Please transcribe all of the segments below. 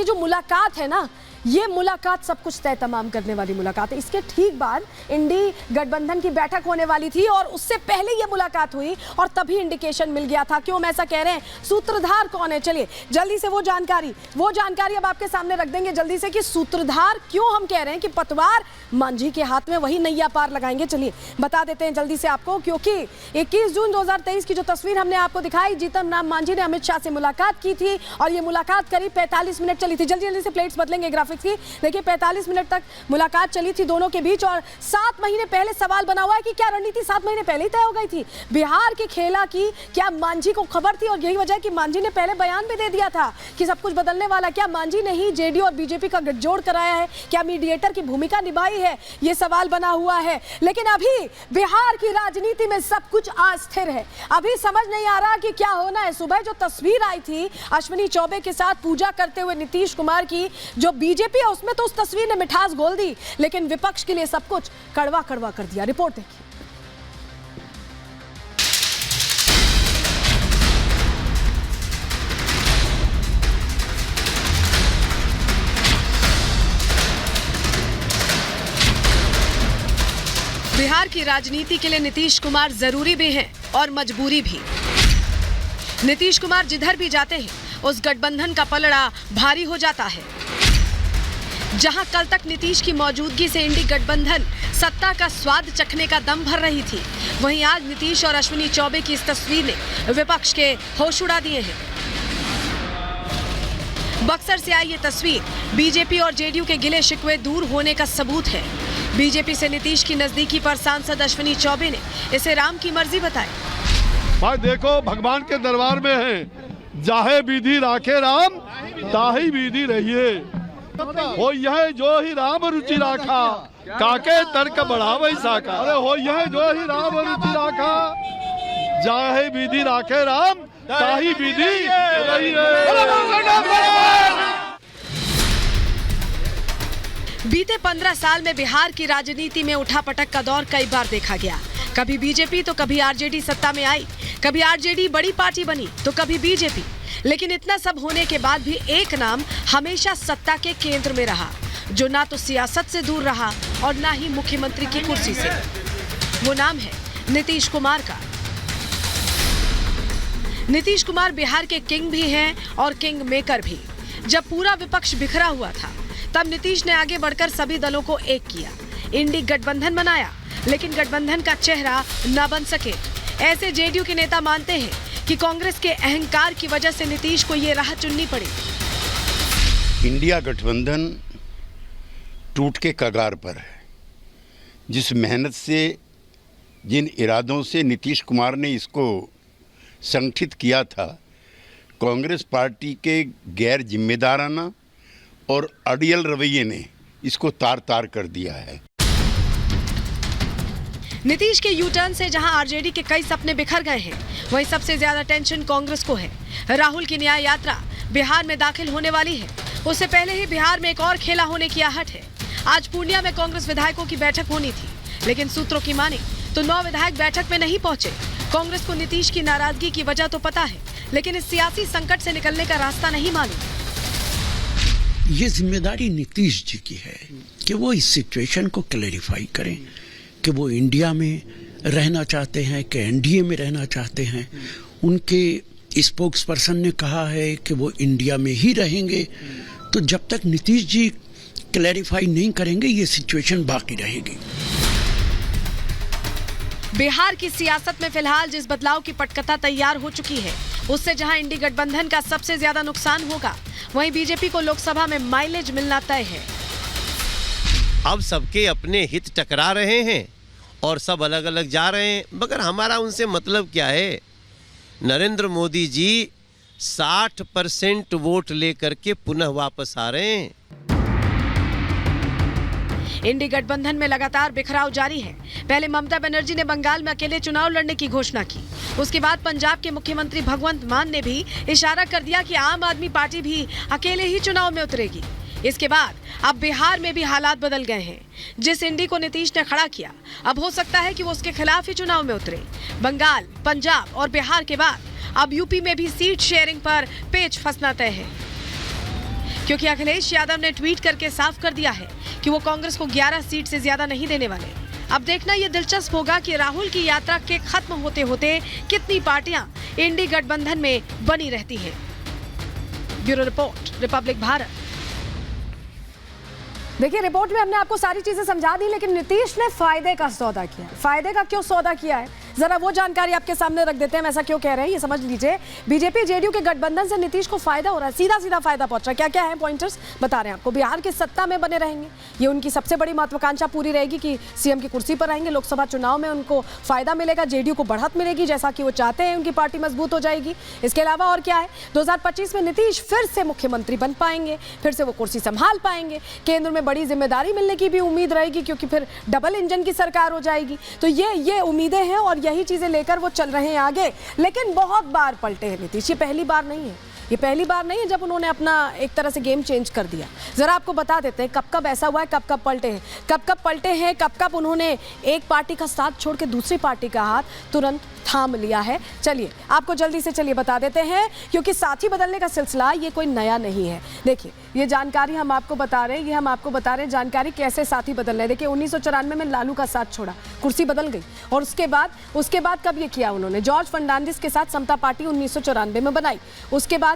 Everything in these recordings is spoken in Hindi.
जो मुलाकात है ना, ये मुलाकात सब कुछ तय तमाम करने वाली मुलाकात है। इसके ठीक बाद इंडी गठबंधन की बैठक होने वाली थी और उससे पहले ये मुलाकात हुई और तभी इंडिकेशन मिल गया था। क्यों हम ऐसा कह रहे हैं, सूत्रधार कौन है, चलिए जल्दी से वो जानकारी अब आपके सामने रख देंगे जल्दी से कि सूत्रधार क्यों हम कह रहे हैं कि पतवार मांझी के हाथ में, वही नैया पार लगाएंगे। चलिए बता देते हैं जल्दी से आपको, क्योंकि 21 जून 2023 की जो तस्वीर हमने आपको दिखाई, जीतन राम मांझी ने अमित शाह से मुलाकात की थी और ये मुलाकात करीब 45 मिनट चली थी। जल्दी से प्लेट्स बदलेंगे ग्राफिक्स की। देखिए 45 मिनट तक मुलाकात चली थी दोनों के बीच और 7 महीने पहले सवाल बना हुआ है कि क्या रणनीति 7 महीने पहले ही तय हो गई थी बिहार के खेला की। क्या मांझी को खबर थी और यही वजह है कि मांझी ने पहले बयान भी दे दिया था कि सब कुछ बदलने वाला। क्या मांझी ने ही जेडीयू और बीजेपी का गठजोड़ कराया है, क्या मीडिएटर की भूमिका निभाई है, ये सवाल बना हुआ है। लेकिन अभी बिहार की राजनीति में सब कुछ अस्थिर है। अभी समझ नहीं आ रहा कि क्या होना है। सुबह जो तस्वीर आई थी अश्विनी चौबे के साथ पूजा करते हुए नीतीश कुमार की, जो बीजेपी है उसमें तो उस तस्वीर ने मिठास घोल दी, लेकिन विपक्ष के लिए सब कुछ कड़वा कड़वा कर दिया। रिपोर्ट देखिए। बिहार की राजनीति के लिए नीतीश कुमार जरूरी भी हैं और मजबूरी भी। नीतीश कुमार जिधर भी जाते हैं उस गठबंधन का पलड़ा भारी हो जाता है। जहां कल तक नीतीश की मौजूदगी से इंडी गठबंधन सत्ता का स्वाद चखने का दम भर रही थी, वहीं आज नीतीश और अश्विनी चौबे की इस तस्वीर ने विपक्ष के होश उड़ा दिए हैं। बक्सर से आई ये तस्वीर बीजेपी और जेडीयू के गिले शिकवे दूर होने का सबूत है। बीजेपी से नीतीश की नजदीकी पर सांसद अश्विनी चौबे ने इसे राम की मर्जी बताई। भाई देखो, भगवान के दरबार में है, जाहे विधि राखे राम ताही विधि रहिए। हो यह जो ही राम रुचि राखा, काके तर्क बढ़ावे साका। अरे हो यह जो ही राम रुचि राखा, जाहे विधि राखे राम ताही विधि रहिए। बीते 15 साल में बिहार की राजनीति में उठापटक का दौर कई बार देखा गया। कभी बीजेपी तो कभी आरजेडी सत्ता में आई, कभी आरजेडी बड़ी पार्टी बनी तो कभी बीजेपी। लेकिन इतना सब होने के बाद भी एक नाम हमेशा सत्ता के केंद्र में रहा, जो ना तो सियासत से दूर रहा और ना ही मुख्यमंत्री की कुर्सी से। वो नाम है नीतीश कुमार का। नीतीश कुमार बिहार के किंग भी हैं और किंग मेकर भी। जब पूरा विपक्ष बिखरा हुआ था तब नीतीश ने आगे बढ़कर सभी दलों को एक किया, इंडी गठबंधन बनाया, लेकिन गठबंधन का चेहरा न बन सके। ऐसे जेडीयू के नेता मानते हैं कि कांग्रेस के अहंकार की वजह से नीतीश को ये राह चुननी पड़ी। इंडिया गठबंधन टूट के कगार पर है। जिस मेहनत से, जिन इरादों से नीतीश कुमार ने इसको संगठित किया था, कांग्रेस पार्टी के गैर जिम्मेदाराना और अड़ियल रवैये ने इसको तार तार कर दिया है। नीतीश के यू टर्न से जहां आरजेडी के कई सपने बिखर गए हैं, वहीं सबसे ज्यादा टेंशन कांग्रेस को है। राहुल की न्याय यात्रा बिहार में दाखिल होने वाली है। उससे पहले ही बिहार में एक और खेला होने की आहट है। आज पूर्णिया में कांग्रेस विधायकों की बैठक होनी थी, लेकिन सूत्रों की माने तो 9 विधायक बैठक में नहीं पहुंचे। कांग्रेस को नीतीश की नाराजगी की वजह तो पता है, लेकिन इस सियासी संकट से निकलने का रास्ता नहीं मालूम। ये जिम्मेदारी नीतीश जी की है कि वो इस सिचुएशन को क्लैरिफाई करें कि वो इंडिया में रहना चाहते हैं कि एनडीए में रहना चाहते हैं। उनके स्पोक्स पर्सन ने कहा है कि वो इंडिया में ही रहेंगे। तो जब तक नीतीश जी क्लैरिफाई नहीं करेंगे ये सिचुएशन बाकी रहेगी। बिहार की सियासत में फिलहाल जिस बदलाव की पटकथा तैयार हो चुकी है, उससे जहां इंडी गठबंधन का सबसे ज्यादा नुकसान होगा, वहीं बीजेपी को लोकसभा में माइलेज मिलना तय है। अब सबके अपने हित टकरा रहे हैं और सब अलग अलग जा रहे हैं, मगर हमारा उनसे मतलब क्या है। नरेंद्र मोदी जी 60% वोट लेकर के पुनः वापस आ रहे हैं। इंडी गठबंधन में लगातार बिखराव जारी है। पहले ममता बनर्जी ने बंगाल में अकेले चुनाव लड़ने की घोषणा की। उसके बाद पंजाब के मुख्यमंत्री भगवंत मान ने भी इशारा कर दिया कि आम आदमी पार्टी भी अकेले ही चुनाव में उतरेगी। इसके बाद अब बिहार में भी हालात बदल गए हैं। जिस इंडी को नीतीश ने खड़ा किया, अब हो सकता है कि वो उसके खिलाफ ही चुनाव में उतरे। बंगाल, पंजाब और बिहार के बाद अब यूपी में भी सीट शेयरिंग पर पेच फंसना तय है। क्योंकि अखिलेश यादव ने ट्वीट करके साफ कर दिया है कि वो कांग्रेस को 11 सीट से ज्यादा नहीं देने वाले। अब देखना ये दिलचस्प होगा कि राहुल की यात्रा के खत्म होते होते कितनी पार्टियां इंडी गठबंधन में बनी रहती हैं। Bureau report, Republic Bharat. देखिए, रिपोर्ट में हमने आपको सारी चीजें समझा दी, लेकिन नीतीश ने फायदे का सौदा किया है। फायदे का क्यों सौदा किया है, जरा वो जानकारी आपके सामने रख देते हैं। हम ऐसा क्यों कह रहे हैं ये समझ लीजिए। बीजेपी जेडीयू के गठबंधन से नीतीश को फायदा हो रहा है, सीधा सीधा फायदा पहुंच रहा है। क्या क्या है पॉइंटर्स बता रहे हैं आपको। बिहार की सत्ता में बने रहेंगे, ये उनकी सबसे बड़ी महत्वाकांक्षा पूरी रहेगी कि सीएम की कुर्सी पर रहेंगे। लोकसभा चुनाव में उनको फायदा मिलेगा, जेडीयू को बढ़त मिलेगी जैसा कि वो चाहते हैं, उनकी पार्टी मजबूत हो जाएगी। इसके अलावा और क्या है, 2025 में नीतीश फिर से मुख्यमंत्री बन पाएंगे, फिर से वो कुर्सी संभाल पाएंगे। केंद्र में बड़ी जिम्मेदारी मिलने की भी उम्मीद रहेगी, क्योंकि फिर डबल इंजन की सरकार हो जाएगी। तो ये उम्मीदें हैं और यही चीजें लेकर वो चल रहे हैं आगे। लेकिन बहुत बार पलटे हैं नीतीश, ये पहली बार नहीं है। ये पहली बार नहीं है जब उन्होंने अपना एक तरह से गेम चेंज कर दिया। जरा आपको बता देते हैं कब कब ऐसा हुआ है, कब कब पलटे हैं, कब कब उन्होंने एक पार्टी का साथ छोड़ के दूसरी पार्टी का हाथ तुरंत थाम लिया है। चलिए आपको जल्दी से बता देते हैं, क्योंकि साथी बदलने का सिलसिला ये कोई नया नहीं है। देखिए, ये जानकारी हम आपको बता रहे हैं, जानकारी कैसे साथी बदल रहे हैं। देखिए, 1994 में लालू का साथ छोड़ा, कुर्सी बदल गई। और उसके बाद कब ये किया उन्होंने, जॉर्ज फर्नांडिस के साथ समता पार्टी 1994 में बनाई। उसके बाद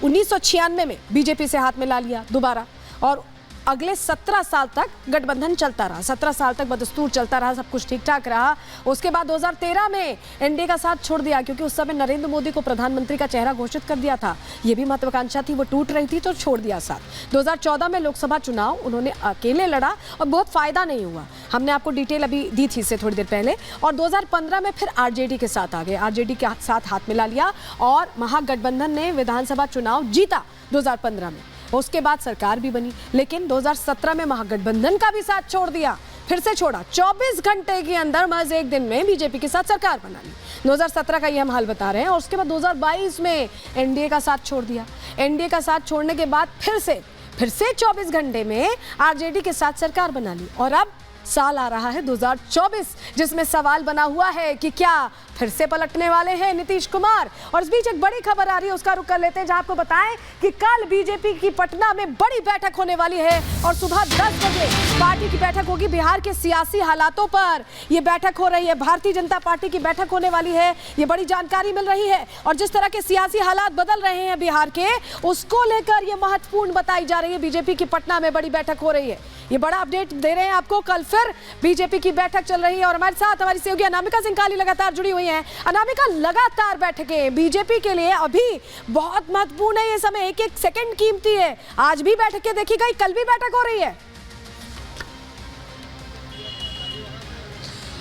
1996 में बीजेपी से हाथ मिला लिया दोबारा, और अगले 17 साल तक गठबंधन चलता रहा। 17 साल तक बदस्तूर चलता रहा, सब कुछ ठीक ठाक रहा। उसके बाद 2013 में एनडीए का साथ छोड़ दिया, क्योंकि उस समय नरेंद्र मोदी को प्रधानमंत्री का चेहरा घोषित कर दिया था। ये भी महत्वाकांक्षा थी, वो टूट रही थी, तो छोड़ दिया साथ। 2014 में लोकसभा चुनाव उन्होंने अकेले लड़ा और बहुत फायदा नहीं हुआ। हमने आपको डिटेल अभी दी थी इससे थोड़ी देर पहले। और 2015 में फिर आरजेडी के साथ आ गए, आरजेडी के साथ हाथ मिला लिया और महागठबंधन ने विधानसभा चुनाव जीता 2015 में। उसके बाद सरकार भी बनी, लेकिन 2017 में महागठबंधन का भी साथ छोड़ दिया, फिर से छोड़ा। 24 घंटे के अंदर, महज एक दिन में बीजेपी के साथ सरकार बना ली। 2017 का ये हम हाल बता रहे हैं। और उसके बाद 2022 में एनडीए का साथ छोड़ दिया। एनडीए का साथ छोड़ने के बाद फिर से 24 घंटे में आरजेडी के साथ सरकार बना ली। और अब साल आ रहा है 2024, जिसमें सवाल बना हुआ है कि क्या फिर से पलटने वाले हैं नीतीश कुमार। और इस बीच एक बड़ी खबर आ रही है, उसका रुख कर लेते हैं, जहां आपको बताएं कि कल बीजेपी की पटना में बड़ी बैठक होने वाली है और सुबह 10 बजे पार्टी की बैठक होगी बिहार के सियासी हालातों पर। यह बैठक हो रही है, भारतीय जनता पार्टी की बैठक होने वाली है, ये बड़ी जानकारी मिल रही है। और जिस तरह के सियासी हालात बदल रहे हैं बिहार के, उसको लेकर यह महत्वपूर्ण बताई जा रही है। बीजेपी की पटना में बड़ी बैठक हो रही है, ये बड़ा अपडेट दे रहे हैं आपको। कल फिर बीजेपी की बैठक चल रही है और हमारे साथ हमारी सहयोगी अनामिका सिंह काली लगातार जुड़ी हुई हैं। अनामिका, लगातार बैठकें बीजेपी के लिए अभी बहुत महत्वपूर्ण है, ये समय एक एक सेकंड कीमती है। आज भी बैठकें देखी गई, कल भी बैठक हो रही है।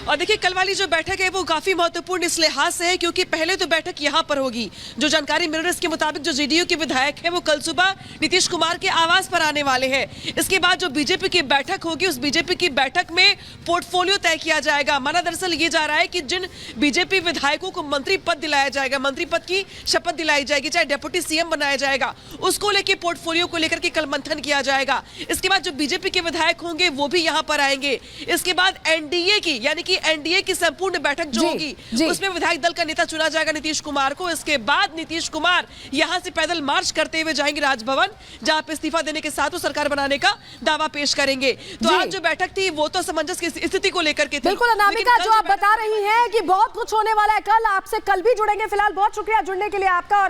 और देखिए, कल वाली जो बैठक है वो काफी महत्वपूर्ण इस लिहाज से है क्योंकि पहले तो बैठक यहां पर होगी। जो जानकारी मिल रही है इसके मुताबिक जो जेडीयू के विधायक है वो कल सुबह नीतीश कुमार के आवास पर आने वाले हैं। इसके बाद जो बीजेपी की बैठक होगी, उस बीजेपी की बैठक में पोर्टफोलियो तय किया जाएगा। माना दरअसल ये जा रहा है कि जिन बीजेपी विधायकों को मंत्री पद दिलाया जाएगा, मंत्री पद की शपथ दिलाई जाएगी, चाहे डिप्टी सीएम बनाया जाएगा, उसको लेकर पोर्टफोलियो को लेकर के कल मंथन किया जाएगा। इसके बाद जो बीजेपी के विधायक होंगे वो भी यहाँ पर आएंगे। इसके बाद एनडीए की यानी कि एनडीए की संपूर्ण बैठक जो होगी उसमें विधायक दल का नेता चुना जाएगा नीतीश कुमार को। इसके बाद नीतीश कुमार यहां से पैदल मार्च करते हुए जाएंगे राजभवन, जहां पे इस्तीफा देने के साथ वो सरकार बनाने का दावा पेश करेंगे। तो आज जो बैठक थी वो तो असमंजस की स्थिति को लेकर के थी। बिल्कुल अनामिका, जो आप बता रही हैं कि बहुत कुछ होने वाला है कल, आपसे कल भी जुड़ेंगे। फिलहाल बहुत शुक्रिया जुड़ने के लिए आपका।